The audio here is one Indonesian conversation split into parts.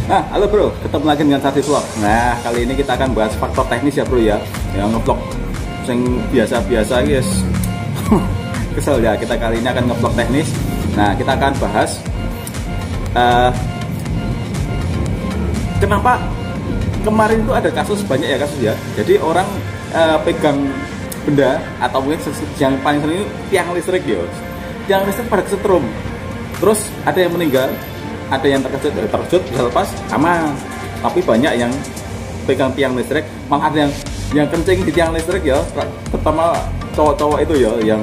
Nah, halo bro, ketemu lagi dengan Sardi Vlog. Nah, kali ini kita akan bahas faktor teknis ya bro ya. Yang ngevlog yang biasa-biasa guys. Kesel ya, kita kali ini akan ngevlog teknis. Nah, kita akan bahas kenapa kemarin itu ada kasus banyak ya kasus ya. Jadi orang pegang benda atau mungkin yang paling sering ini tiang listrik ya. Tiang listrik pada kesetrum. Terus ada yang meninggal, ada yang terkejut bisa lepas aman, tapi banyak yang pegang tiang listrik, malah ada yang kencing di tiang listrik ya, terutama cowok-cowok itu ya yang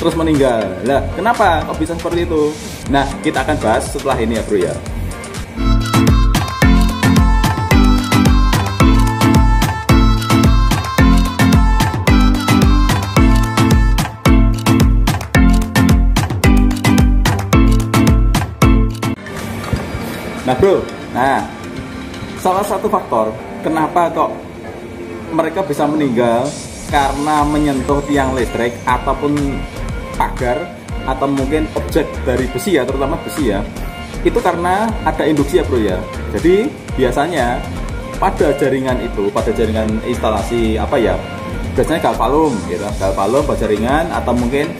terus meninggal. Nah, kenapa kok bisa seperti itu? Nah, kita akan bahas setelah ini ya bro ya. Nah bro, salah satu faktor kenapa kok mereka bisa meninggal karena menyentuh tiang listrik ataupun pagar atau mungkin objek dari besi ya, terutama besi ya, itu karena ada induksi ya bro ya. Jadi biasanya pada jaringan itu, pada jaringan instalasi apa ya, biasanya galvalum gitu, galvalum pada jaringan atau mungkin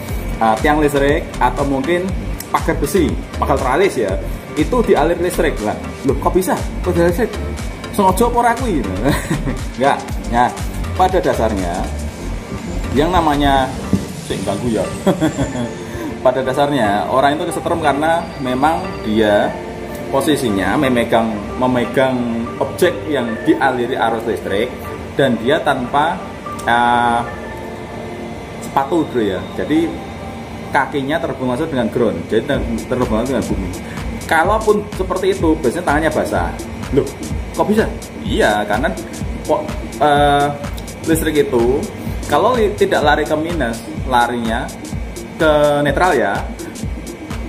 tiang listrik atau mungkin pagar besi, pagar teralis ya, itu dialir listrik lah. Loh kok bisa? Kok dialir listrik? Sengaja apa aku ini? Enggak. Nah, pada dasarnya yang namanya ganggu ya. Pada dasarnya orang itu kesetrum karena memang dia posisinya memegang objek yang dialiri arus listrik dan dia tanpa sepatu bro ya. Jadi kakinya terhubung langsung dengan ground, jadi terhubung dengan bumi. Kalaupun seperti itu, biasanya tangannya basah. Loh, kok bisa? Iya, karena listrik itu kalau tidak lari ke minus, larinya ke netral ya,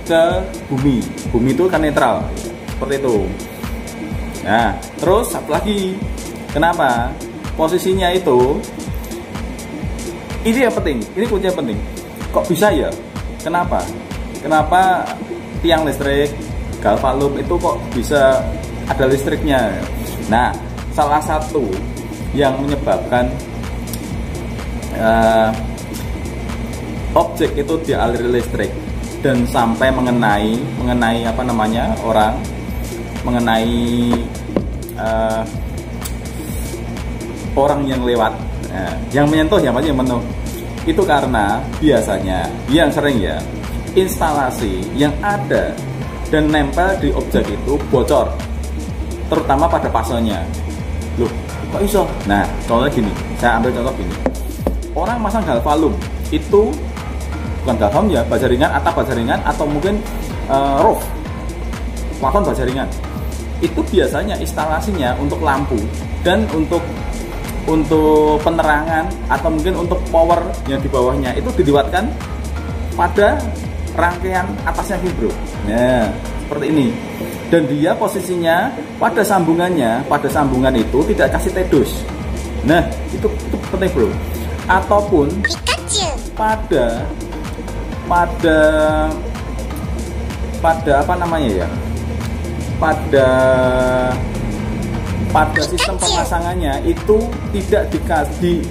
ke bumi. Bumi itu kan netral, seperti itu. Nah, terus satu lagi, kenapa? Posisinya itu, ini yang penting, ini kunci yang penting. Kok bisa ya? Kenapa? Kenapa tiang listrik galvalum itu kok bisa ada listriknya? Nah, salah satu yang menyebabkan objek itu dialiri listrik dan sampai mengenai apa namanya orang, mengenai orang yang lewat, yang menyentuh itu karena biasanya yang sering ya, instalasi yang ada dan nempel di objek itu bocor, terutama pada pasenya. Loh, kok iso? Nah, contohnya gini, saya ambil contoh gini. Orang masang galvalum itu bukan galvalum ya, baja ringan, atap baja ringan atau mungkin roof, plafon baja ringan. Itu biasanya instalasinya untuk lampu dan untuk penerangan atau mungkin untuk power yang di bawahnya itu diliwatkan pada rangkaian atasnya bro. Nah, seperti ini. Dan dia posisinya pada sambungan itu tidak kasih tedus. Nah, itu penting bro. Ataupun pada apa namanya ya? Pada sistem pemasangannya itu tidak dikasih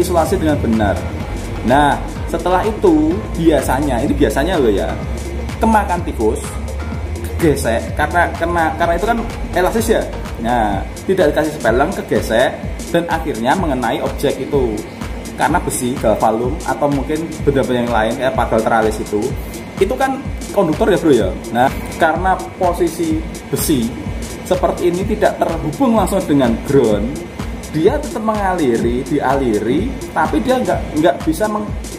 isolasi dengan benar. Nah, setelah itu biasanya loh ya, kemakan tikus, kegesek karena itu kan elastis ya. Nah, tidak dikasih speleng, kegesek dan akhirnya mengenai objek itu. Karena besi, galvalum atau mungkin benda-benda yang lain kayak pagar teralis itu kan konduktor ya bro ya. Nah, karena posisi besi seperti ini tidak terhubung langsung dengan ground, dia tetap dialiri, tapi dia nggak bisa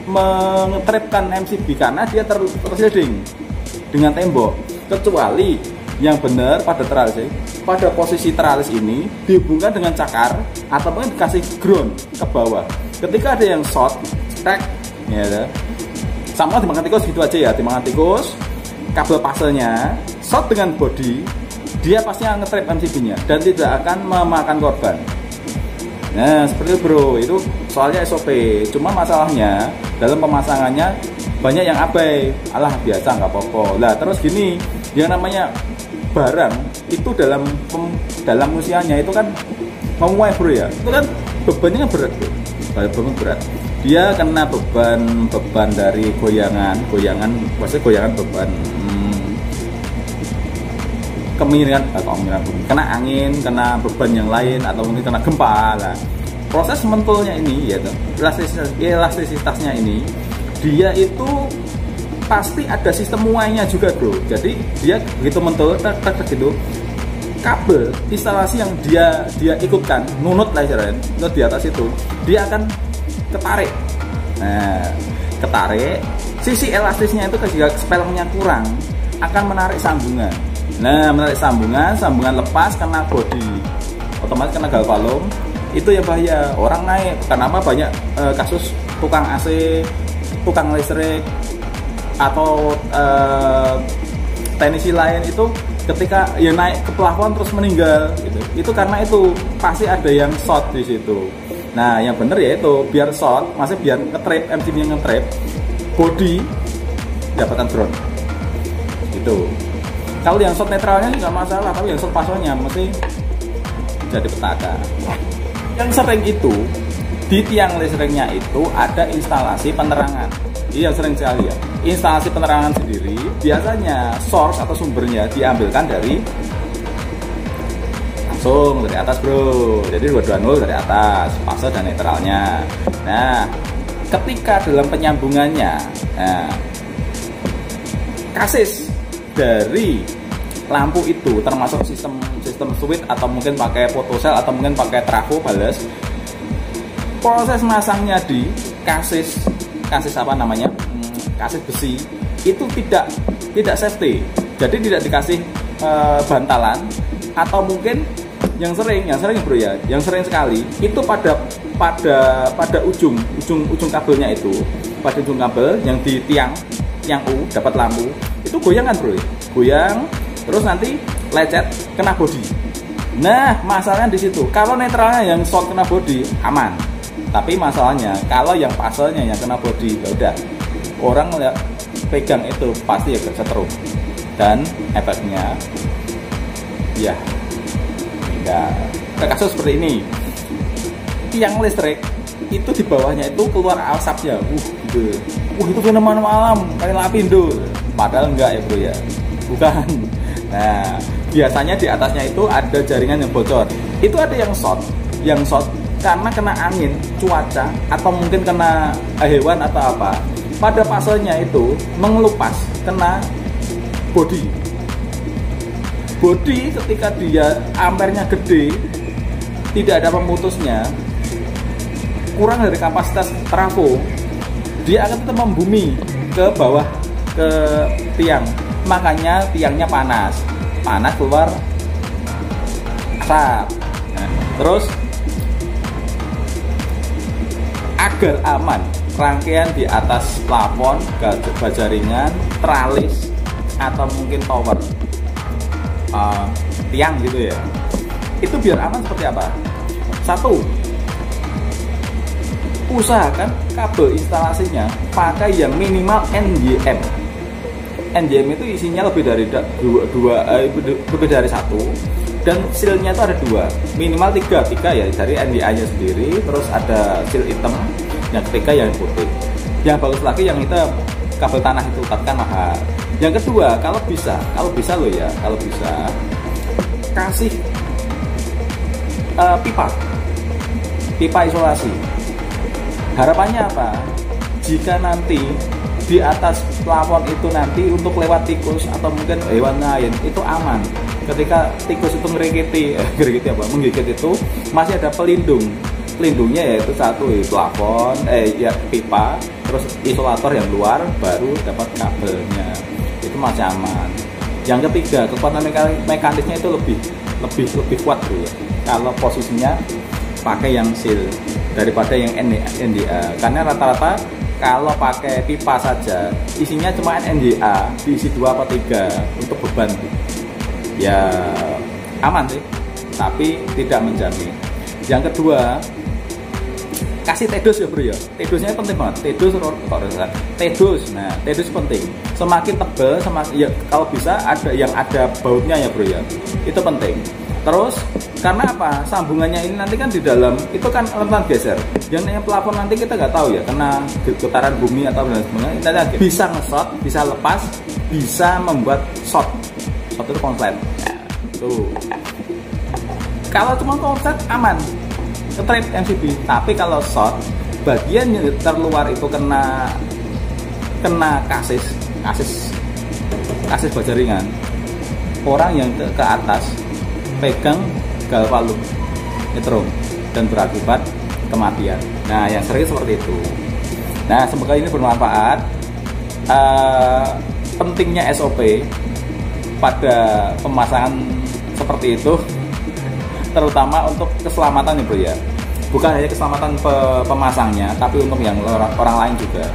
mengetripkan MCB karena dia tersliding dengan tembok. Kecuali yang benar pada teralis, pada posisi teralis ini dihubungkan dengan cakar atau mungkin dikasih ground ke bawah. Ketika ada yang short, stack, ya, sama dimakan tikus gitu aja ya, dimakan tikus, kabel pasenya short dengan body, dia pasti akan nge-trap MCB-nya dan tidak akan memakan korban. Nah, seperti itu bro, itu soalnya SOP. Cuma masalahnya dalam pemasangannya banyak yang abai. Alah biasa nggak apa-apa. Lah terus gini, yang namanya barang itu dalam usianya itu kan memuai bro ya, itu kan bebannya kan berat bro, beban berat. Dia kena beban dari goyangan, maksudnya goyangan beban kemiringan bumi, kena angin, kena beban yang lain, atau mungkin kena gempa lah. Proses mentulnya ini, yaitu elastisitasnya ini, dia itu pasti ada sistem muainya juga bro. Jadi dia begitu mentul, gitu, kabel instalasi yang dia ikutkan, nunut lah istilahnya, nunut di atas itu, dia akan ketarik. Nah, ketarik, sisi elastisnya itu ketika spelengnya kurang, akan menarik sambungan. Nah, menarik sambungan lepas, kena bodi, otomatis kena galvalum. Itu ya bahaya, orang naik. Kenapa banyak kasus tukang AC, tukang listrik, atau teknisi lain itu ketika ya naik ke plafon terus meninggal gitu. Itu karena itu pasti ada yang short di situ. Nah, yang bener ya itu biar short, masih biar ngetrip, MCB-nya ngetrip, body dapatkan drone gitu. Kalau yang short netralnya nggak masalah, tapi yang short pasonnya mesti jadi petaka. Yang sering itu di tiang listriknya itu ada instalasi penerangan. Ini yang sering sekali ya. Instalasi penerangan sendiri biasanya source atau sumbernya diambilkan dari langsung dari atas bro. Jadi 220 dari atas, fase dan netralnya. Nah, ketika dalam penyambungannya, kasis dari lampu itu termasuk sistem switch atau mungkin pakai photocell atau mungkin pakai trafo bales, proses masangnya di kasis apa namanya, kasis besi itu tidak safety. Jadi tidak dikasih bantalan, atau mungkin yang sering bro ya, yang sering sekali itu pada ujung kabelnya itu, pada ujung kabel yang di tiang U dapat lampu itu goyang kan bro, goyang terus nanti lecet kena bodi. Nah, masalahnya di situ. Kalau netralnya yang short kena bodi aman, tapi masalahnya kalau yang paselnya yang kena bodi, ya udah orang lihat pegang itu pasti ya kesetrum, dan efeknya ya kasus seperti ini. Tiang listrik itu di bawahnya itu keluar asapnya, gitu. Itu fenomena alam kayak lapindo, padahal enggak ya bro ya, bukan. Nah, biasanya di atasnya itu ada jaringan yang bocor. Itu ada yang short karena kena angin, cuaca, atau mungkin kena hewan atau apa. Pada paselnya itu mengelupas, kena bodi. Bodi ketika dia ampernya gede, tidak ada pemutusnya, kurang dari kapasitas trafo, dia akan tetap membumi ke bawah ke tiang. Makanya tiangnya panas keluar asap. Nah, terus agar aman, rangkaian di atas plafon, baja ringan, tralis, atau mungkin tower tiang gitu ya, itu biar aman seperti apa? Satu, usahakan kabel instalasinya pakai yang minimal NYM. NYM itu isinya lebih dari lebih dari satu, dan sealnya itu ada 2, minimal 3 ya dari NDA nya sendiri, terus ada seal hitam, yang ketiga yang putih. Yang bagus lagi yang hitam, kabel tanah itu kan mahal. Yang kedua, kalau bisa loh ya, kalau bisa kasih pipa isolasi. Harapannya apa? Jika nanti di atas plafon itu nanti untuk lewat tikus atau mungkin hewan lain itu aman. Ketika tikus itu menggigit itu masih ada pelindungnya, yaitu satu plafon, pipa, terus isolator yang luar, baru dapat kabelnya, itu masih aman. Yang ketiga, kekuatan mekanisnya itu lebih kuat bro ya, kalau posisinya pakai yang seal daripada yang NDA, karena rata-rata kalau pakai pipa saja isinya cuma NDA, diisi 2 atau 3 untuk beban ya aman sih, tapi tidak menjamin. Yang kedua, kasih TDOS ya bro ya. TDOSnya penting banget. TDOS. Nah, TDOS penting. Semakin tebal, semakin ya kalau bisa ada yang ada bautnya ya bro ya. Itu penting. Terus karena apa? Sambungannya ini nanti kan di dalam itu kan rentan geser. Yang plafon nanti kita nggak tahu ya, karena getaran bumi atau dan sebagainya. Bisa nge-shot, bisa lepas, bisa membuat short. Short itu konslet. Nah, tuh. Kalau cuma konslet aman, straight MCB. Tapi kalau short, bagian yang terluar itu kena kasis baja ringan. Orang yang ke atas pegang galvalu nyetrum dan berakibat kematian. Nah, yang sering seperti itu. Nah, semoga ini bermanfaat. Pentingnya SOP pada pemasangan seperti itu, terutama untuk keselamatan ya bro ya. Bukan hanya keselamatan pemasangnya, tapi untuk yang orang lain juga.